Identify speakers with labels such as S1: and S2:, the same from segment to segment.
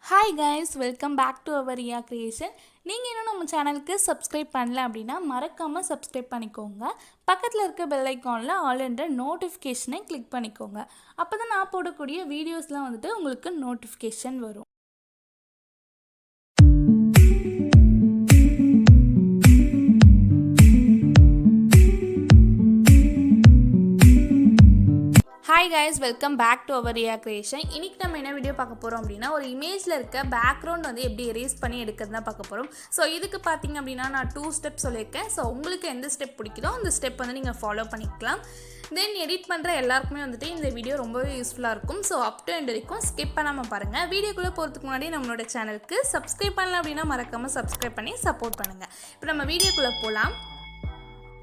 S1: Hi guys, welcome back to our Riya Creation. நீங்கள் இன்னும் நம்ம சேனலுக்கு சப்ஸ்கிரைப் பண்ணல அப்படின்னா மறக்காமல் சப்ஸ்கிரைப் பண்ணிக்கோங்க. பக்கத்தில் இருக்க பெல் ஐக்கானில் ஆல் என்ற நோட்டிஃபிகேஷனை கிளிக் பண்ணிக்கோங்க. அப்போ தான் நான் போடக்கூடிய வீடியோஸ்லாம் உங்களுக்கு நோட்டிஃபிகேஷன் வரும். Hi guys, welcome back to our Riya Creation. இன்னைக்கு நம்ம என்ன வீடியோ பார்க்க போறோம் அப்படினா ஒரு இமேஜ்ல இருக்க பேக்ரவுண்ட் எப்படி எரேஸ் பண்ணி எடுக்கிறதுனா பார்க்க போறோம். சோ இதுக்கு பாத்தீங்க அப்படினா நான் 2 ஸ்டெப் சொல்லிருக்கேன். சோ உங்களுக்கு எந்த ஸ்டெப் பிடிக்குதோ அந்த ஸ்டெப் நீங்க ஃபாலோ பண்ணிக்கலாம். தென் எடிட் பண்ற எல்லாருக்குமே இந்த வீடியோ ரொம்பவே யூஸ்ஃபுல்லா இருக்கும். சோ அப் டு எண்ட் வரைக்கும் ஸ்கிப் பண்ணாம பாருங்க. வீடியோக்குள்ள போறதுக்கு முன்னாடி நம்மளோட சேனலுக்கு சப்ஸ்கிரைப் பண்ணல அப்படினா மறக்காம சப்ஸ்கிரைப் பண்ணி சப்போர்ட் பண்ணுங்க. இப்போ நம்ம வீடியோக்குள்ள போலாம்.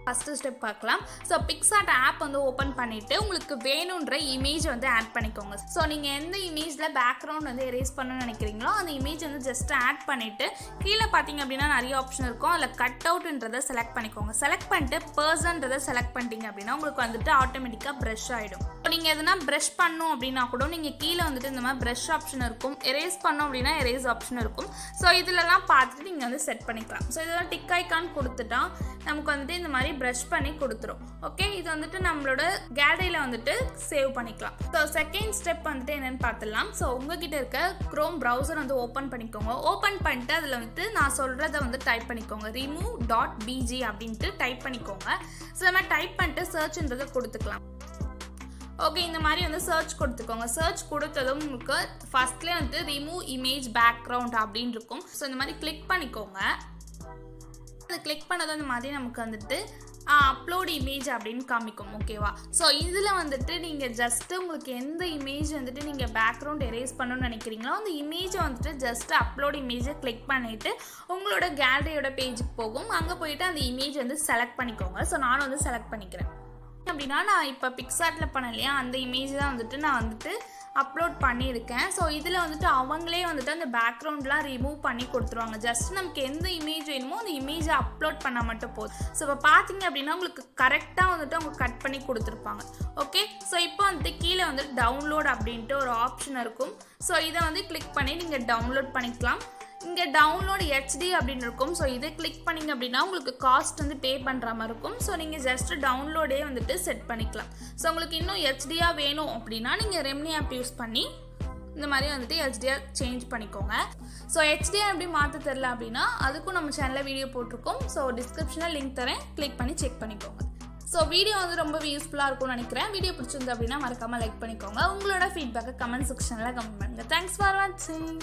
S1: ஃபர்ஸ்ட் ஸ்டெப் பார்க்கலாம். ஸோ Picsart ஆப் ஓப்பன் பண்ணிவிட்டு உங்களுக்கு வேணுன்ற இமேஜ் ஆட் பண்ணிக்கோங்க. ஸோ நீங்கள் எந்த இமேஜில் பேக்ரவுண்ட் எரேஸ் பண்ணணும்னு நினைக்கிறீங்களோ அந்த இமேஜ் ஜஸ்ட் ஆட் பண்ணிவிட்டு கீழே பார்த்தீங்க அப்படின்னா நிறைய ஆப்ஷன் இருக்கும். அதில் கட் அவுட்ன்றதை செலக்ட் பண்ணிக்கோங்க. செலக்ட் பண்ணிட்டு பர்சன்றதை செலக்ட் பண்ணிட்டீங்க அப்படின்னா உங்களுக்கு ஆட்டோமேட்டிக்காக ப்ரஷ் ஆகிடும். இப்போ நீங்கள் எதுனா ப்ரஷ் பண்ணும் அப்படின்னா கூட நீங்கள் கீழே இந்த மாதிரி ப்ரஷ் ஆப்ஷன் இருக்கும். எரேஸ் பண்ணோம் அப்படின்னா எரேஸ் ஆப்ஷன் இருக்கும். ஸோ இதிலலாம் பார்த்துட்டு நீங்கள் செட் பண்ணிக்கலாம். ஸோ இதெல்லாம் டிக் ஐக்கான் கொடுத்துட்டா நமக்கு இந்த மாதிரி ப்ரஷ் பண்ணி கொடுத்துரும். ஓகே, இது நம்மளோட கேலரியில சேவ் பண்ணிக்கலாம். ஸோ செகண்ட் ஸ்டெப் என்னன்னு பார்த்துடலாம். ஸோ உங்ககிட்ட இருக்க குரோம் ப்ரௌசர் ஓப்பன் பண்ணிக்கோங்க. ஓப்பன் பண்ணிட்டு அதில் நான் சொல்றதை டைப் பண்ணிக்கோங்க. remove.bg அப்படின்ட்டு டைப் பண்ணிக்கோங்க. ஸோ இந்த மாதிரி டைப் பண்ணிட்டு சர்ச்ன்றதை கொடுத்துக்கலாம். ஓகே, இந்த மாதிரி சர்ச் கொடுத்துக்கோங்க. சர்ச் கொடுத்ததும் உங்களுக்கு ஃபர்ஸ்ட்லேயே ரிமூவ் இமேஜ் பேக்ரவுண்ட் அப்படின்னு இருக்கும். ஸோ இந்த மாதிரி கிளிக் பண்ணிக்கோங்க. அது கிளிக் பண்ணதும் இந்த மாதிரி நமக்கு அப்லோட் இமேஜ் அப்படின்னு காமிக்கும். ஓகேவா? ஸோ இதில் நீங்கள் ஜஸ்ட்டு உங்களுக்கு எந்த இமேஜ் நீங்கள் பேக்ரவுண்ட் எரேஸ் பண்ணணும்னு நினைக்கிறீங்களோ அந்த இமேஜை ஜஸ்ட் அப்லோட் இமேஜை கிளிக் பண்ணிவிட்டு உங்களோட கேலரியோட பேஜுக்கு போகும். அங்கே போயிட்டு அந்த இமேஜ் செலக்ட் பண்ணிக்கோங்க. ஸோ நானும் செலக்ட் பண்ணிக்கிறேன். அப்படின்னா நான் இப்போ பிக்சார்ட்டில் பண்ணலையா அந்த இமேஜ் தான் நான் அப்லோட் பண்ணியிருக்கேன். ஸோ இதில் அவங்களே அந்த பேக்ரவுண்ட்லாம் ரிமூவ் பண்ணி கொடுத்துருவாங்க. ஜஸ்ட் நமக்கு எந்த இமேஜ் வேணுமோ அந்த இமேஜை அப்லோட் பண்ணால் மட்டும் போதும். ஸோ இப்போ பார்த்தீங்க அப்படின்னா உங்களுக்கு கரெக்டாக அவங்க கட் பண்ணி கொடுத்துருப்பாங்க. ஓகே, ஸோ இப்போ கீழே டவுன்லோட் அப்படின்ட்டு ஒரு ஆப்ஷன் இருக்கும். ஸோ இதை கிளிக் பண்ணி நீங்கள் டவுன்லோட் பண்ணிக்கலாம். இங்கே டவுன்லோட் HD அப்படின்னு இருக்கும். ஸோ இதை கிளிக் பண்ணிங்க அப்படின்னா உங்களுக்கு காஸ்ட் பே பண்ணுற மாதிரி இருக்கும். ஸோ நீங்கள் ஜஸ்ட் டவுன்லோடே செட் பண்ணிக்கலாம். ஸோ உங்களுக்கு இன்னும் HDயாக வேணும் அப்படின்னா நீங்கள் ரெம்னி ஆப் யூஸ் பண்ணி இந்த மாதிரி HDயாக சேஞ்ச் பண்ணிக்கோங்க. ஸோ HDயாக எப்படி மாற்ற தெரில அப்படின்னா அதுக்கும் நம்ம சேனலில் வீடியோ போட்டிருக்கோம். ஸோ டிஸ்கிரிப்ஷனில் லிங்க் தரேன், கிளிக் பண்ணி செக் பண்ணிக்கோங்க. ஸோ வீடியோ ரொம்ப யூஸ்ஃபுல்லாக இருக்கும்னு நினைக்கிறேன். வீடியோ பிடிச்சிருந்து அப்படின்னா மறக்காமல் லைக் பண்ணிக்கோங்க. உங்களோட ஃபீட்பேக்கை கமெண்ட் செக்ஷனில் கமெண்ட் பண்ணுங்கள். தேங்க்ஸ் ஃபார் வாட்சிங்.